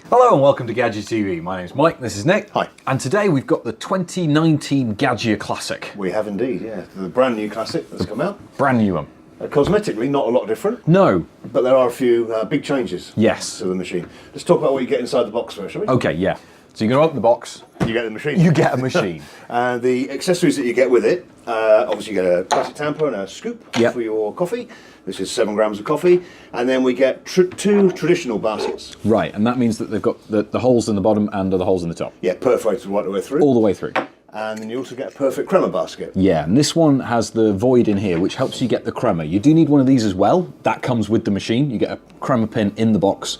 Hello and welcome to Gaggia TV. My name's Mike, this is Nick. Hi. And today we've got the 2019 Gaggia Classic. We have indeed, yeah. The brand new Classic that's come out. Brand new one. Cosmetically, not a lot different. No. But there are a few big changes Yes. to the machine. Let's talk about what you get inside the box first, shall we? Okay, yeah. So you're going to open the box. You get the machine. You get a machine. And the accessories that you get with it, obviously you get a plastic tamper and a scoop for your coffee. This is 7 grams of coffee. And then we get two traditional baskets. Right, and that means that they've got the holes in the bottom and the holes in the top. Yeah, perforated right the way through. All the way through. And then you also get a perfect crema basket. Yeah, and this one has the void in here, which helps you get the crema. You do need one of these as well. That comes with the machine. You get a crema pin in the box.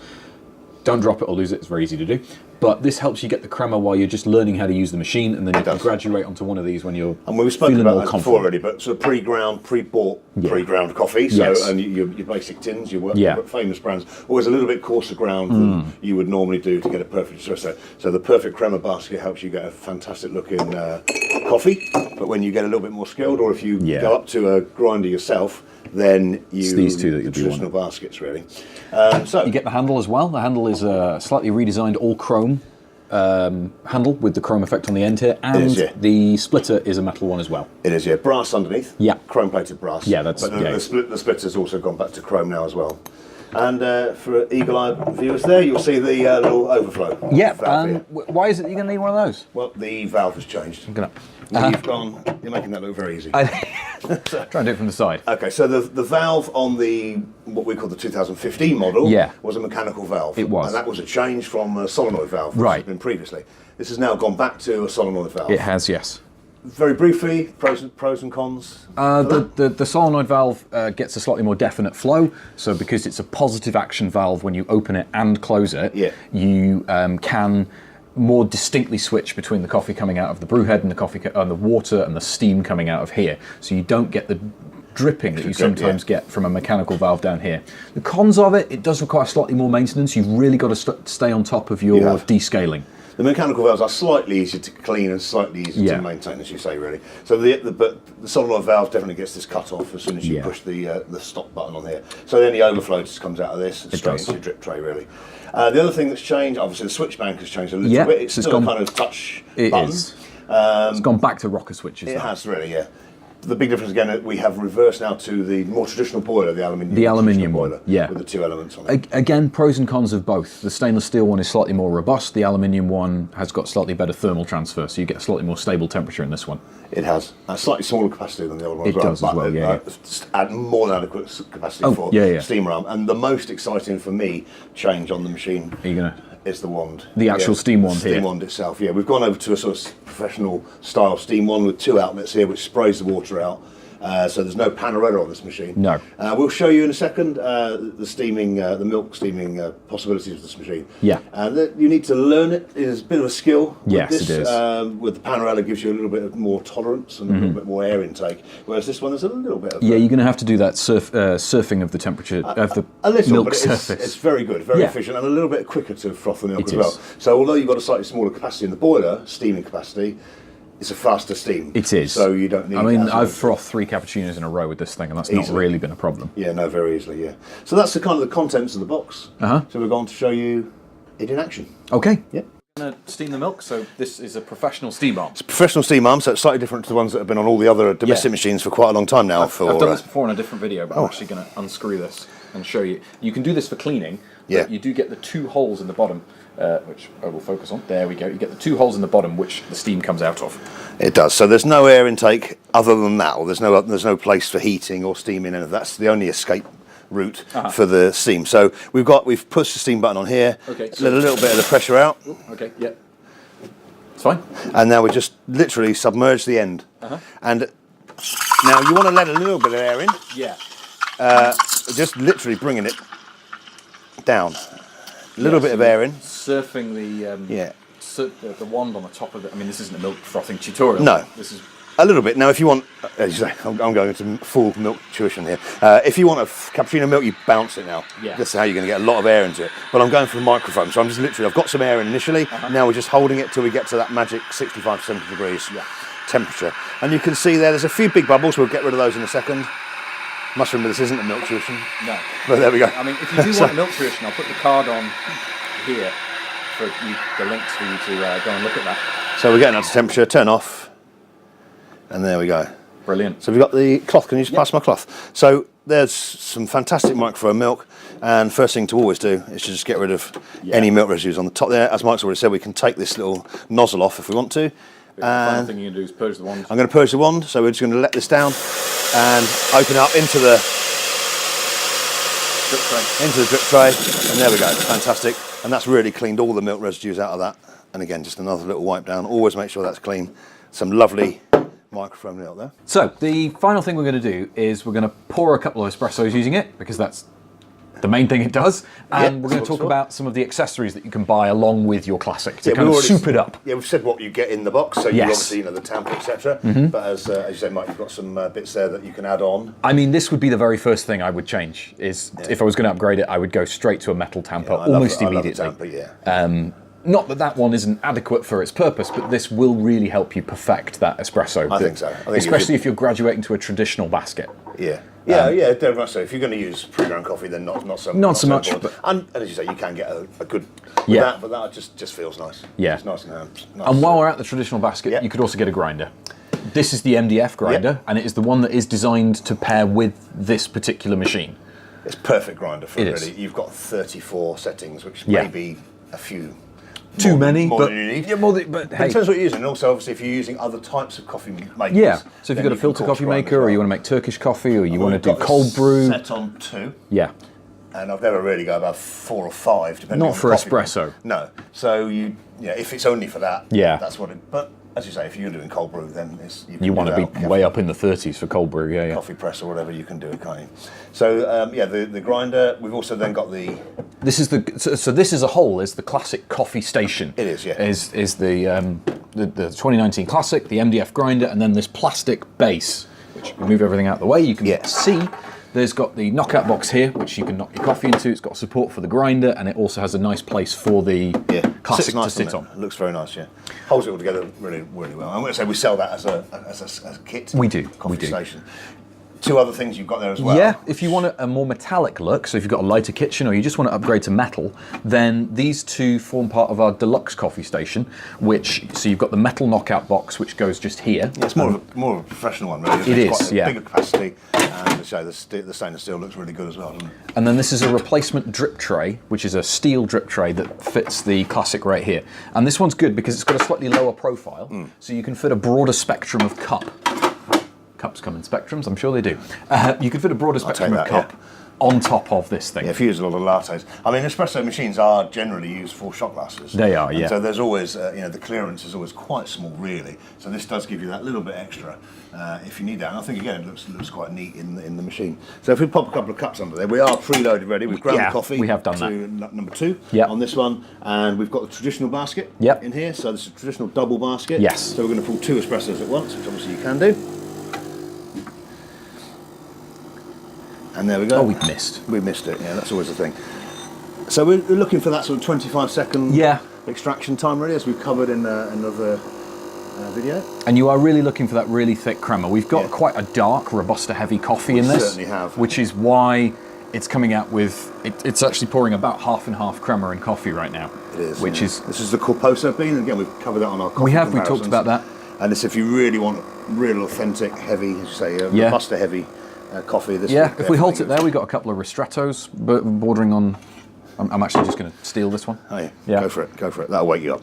Don't drop it or lose it, it's very easy to do. But this helps you get the crema while you're just learning how to use the machine, and then you can graduate onto one of these when you're and we've spoken about that before already, but sort of pre-ground, pre-bought, pre-ground coffee. So and your basic tins, your famous brands, always a little bit coarser ground than you would normally do to get a perfect espresso. So the perfect crema basket helps you get a fantastic looking coffee. But when you get a little bit more skilled, or if you go up to a grinder yourself, then you these two that you'll traditional baskets really. So you get the handle as well. The handle is a slightly redesigned all chrome handle with the chrome effect on the end here, and the splitter is a metal one as well. It is, yeah. Brass underneath. Yeah. Chrome plated brass. Yeah, that's. But the splitter's also gone back to chrome now as well. And for eagle-eye viewers there, you'll see the little overflow. Yeah, and why is it you're going to need one of those? Well, the valve has changed. You're making that look very easy. Try and do it from the side. Okay, so the valve on the, what we call the 2015 model, was a mechanical valve. It was. And that was a change from a solenoid valve, which had been previously. This has now gone back to a solenoid valve. It has, yes. Very briefly, pros and cons. The solenoid valve gets a slightly more definite flow. So because it's a positive action valve, when you open it and close it, you can more distinctly switch between the coffee coming out of the brew head and the coffee and the water and the steam coming out of here. So you don't get the dripping that you sometimes get from a mechanical valve down here. The cons of it does require slightly more maintenance. You've really got to stay on top of your descaling. The mechanical valves are slightly easier to clean and slightly easier to maintain, as you say, really. So but the solenoid valve definitely gets this cut off as soon as you push the stop button on here. So then the overflow just comes out of this and straight into your drip tray, really. The other thing that's changed, obviously the switch bank has changed a little bit. It's still a kind of touch button. It's gone back to rocker switches. It has really, yeah. The big difference again, we have reversed now to the more traditional boiler, the aluminium boiler, with the 2 elements on it. Again, pros and cons of both. The stainless steel one is slightly more robust. The aluminium one has got slightly better thermal transfer, so you get a slightly more stable temperature in this one. It has a slightly smaller capacity than the other one. It does as well, add more than adequate capacity for steam ram. And the most exciting for me change on the machine is the wand. The actual steam wand here. Steam wand itself, yeah. We've gone over to a sort of professional style steam wand with 2 outlets here, which sprays the water out. So there's no panorama on this machine. No. We'll show you in a second the steaming, the milk steaming possibilities of this machine. Yeah. You need to learn it. It's a bit of a skill. Yes, with this. it is. With the panorama, gives you a little bit of more tolerance and a little bit more air intake. Whereas this one is a little bit of you're going to have to do that surfing of the temperature of the a little, milk but surface. It's very good, very efficient, and a little bit quicker to froth the milk as well. So although you've got a slightly smaller capacity in the boiler, steaming capacity, it's a faster steam. It is. So you don't need... I mean, I've frothed 3 cappuccinos in a row with this thing, and that's not really been a problem. Yeah, no, very easily, yeah. So that's the kind of the contents of the box. So we're going to show you it in action. Okay. Yeah. I'm going to steam the milk, so this is a professional steam arm. It's a professional steam arm, so it's slightly different to the ones that have been on all the other domestic machines for quite a long time now. I've done this before in a different video, but I'm actually going to unscrew this and show you. You can do this for cleaning, but you do get the 2 holes in the bottom, which I will focus on. There we go. You get the 2 holes in the bottom, which the steam comes out of. It does. So there's no air intake other than that, or there's no place for heating or steaming, and that's the only escape route for the steam. So we've pushed the steam button on here. Okay. Let a little bit of the pressure out. Okay. Yeah. It's fine. And now we just literally submerge the end. And now you want to let a little bit of air in. Yeah. Just literally bringing it down. A little bit of air in. Surfing the wand on the top of it. I mean, this isn't a milk frothing tutorial. No. This is a little bit. Now, if you want, as you say, I'm going into full milk tuition here. If you want a cappuccino milk, you bounce it now. Yeah. That's how you're going to get a lot of air into it. But I'm going for the microfoam, so I'm just literally, I've got some air in initially. Now we're just holding it till we get to that magic 65 to 70 degrees temperature. And you can see there's a few big bubbles. We'll get rid of those in a second. Must remember, this isn't a milk tuition. No. But there we go. I mean, if you do want a milk tuition, I'll put the card on here. for the links for you to go and look at that. So we're getting that to temperature, turn off, and there we go. Brilliant. So we've got the cloth. Can you just pass my cloth? So there's some fantastic microflow milk, and first thing to always do is to just get rid of any milk residues on the top there. As Mike's already said, we can take this little nozzle off if we want to. The final thing you're going to do is purge the wand. I'm going to purge the wand, so we're just going to let this down and open it up into the drip tray, and there we go, fantastic. And that's really cleaned all the milk residues out of that. And again, just another little wipe down. Always make sure that's clean. Some lovely microflow milk there. So the final thing we're going to do is we're going to pour a couple of espressos using it, because that's the main thing it does. And we're going to talk about some of the accessories that you can buy along with your Classic to kind of soup it up. Yeah, we've said what you get in the box, so you obviously the tamper, etc. But as you say, Mike, you've got some bits there that you can add on. I mean, this would be the very first thing I would change. Is if I was going to upgrade it, I would go straight to a metal tamper almost immediately. I love the tamper, Not that that one isn't adequate for its purpose, but this will really help you perfect that espresso. I think so. Especially if you're graduating to a traditional basket. Yeah, very much so. If you're going to use pre-ground coffee, then not so much. And as you say, you can get a good with that, but that just feels nice. Yeah, it's nice and nice. And while we're at the traditional basket, you could also get a grinder. This is the MDF grinder, and it is the one that is designed to pair with this particular machine. It's perfect grinder for it. Really. You've got 34 settings, which may be a few. Too many, more but than you need. Yeah, but hey. It depends what you're using, and also obviously if you're using other types of coffee makers. Yeah. So if you've got a filter coffee maker, or you want to make Turkish coffee, or you want to do cold brew. Set on 2. Yeah. And I've never really got about 4 or 5, depending. Not for espresso. No. So if it's only for that, that's what it. But as you say, if you're doing cold brew, then you want to be way up in the 30s for cold brew. Yeah. Coffee press or whatever, you can do it, can't you? So the grinder. We've also then got the. This is this as a whole is the Classic coffee station. It is, yeah. Is the 2019 Classic, the MDF grinder, and then this plastic base, which we move everything out of the way. You can see. There's got the knockout box here, which you can knock your coffee into. It's got support for the grinder, and it also has a nice place for the Classic to sit on. It looks very nice, Holds it all together really, really well. I'm going to say we sell that as a kit. We do. Coffee station. 2 other things you've got there as well. Yeah, if you want a more metallic look, so if you've got a lighter kitchen or you just want to upgrade to metal, then these 2 form part of our deluxe coffee station, so you've got the metal knockout box, which goes just here. Yeah, it's more of a professional one, really. It is, bigger capacity, and so the stainless steel looks really good as well, doesn't it? And then this is a replacement drip tray, which is a steel drip tray that fits the Classic right here. And this one's good because it's got a slightly lower profile, so you can fit a broader spectrum of cup. Cups come in spectrums, I'm sure they do. You could fit a broader spectrum of cup on top of this thing. Yeah, if you use a lot of lattes. I mean, espresso machines are generally used for shot glasses. They are, yeah. So there's always, the clearance is always quite small, really. So this does give you that little bit extra if you need that. And I think, again, it looks quite neat in the machine. So if we pop a couple of cups under there, we are preloaded ready. We've ground the coffee. We have done that. Number 2 yep. on this one. And we've got the traditional basket in here. So this is a traditional double basket. Yes. So we're going to pull 2 espressos at once, which obviously you can do. And there we go. Oh, we missed. We missed it, that's always the thing. So we're looking for that sort of 25-second extraction time, really, as we've covered in another video. And you are really looking for that really thick crema. We've got quite a dark, Robusta heavy coffee in this. We certainly have. Which is why it's coming out with, it's actually pouring about half and half crema and coffee right now. It is. This is the Corposo bean. Again, we've covered that on our coffee we talked about that. And this, if you really want real authentic, heavy, as you say, Robusta heavy coffee. If we halt it there, we've got a couple of ristrettos bordering on. I'm actually just going to steal this one. Oh yeah, go for it. That'll wake you up.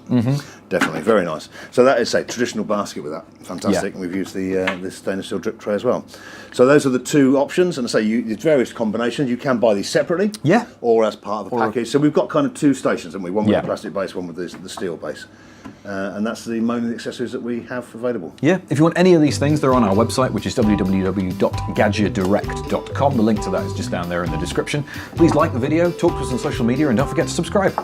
Definitely, very nice. So that is a traditional basket with that. Fantastic. And we've used the stainless steel drip tray as well. So those are the 2 options, and I say there's various combinations. You can buy these separately, or as part of a package. So we've got kind of 2 stations, haven't we? One with the plastic base, one with the steel base. And that's the main accessories that we have available. Yeah, if you want any of these things, they're on our website, which is www.gaggiadirect.com. The link to that is just down there in the description. Please like the video, talk to us on social media, and don't forget to subscribe.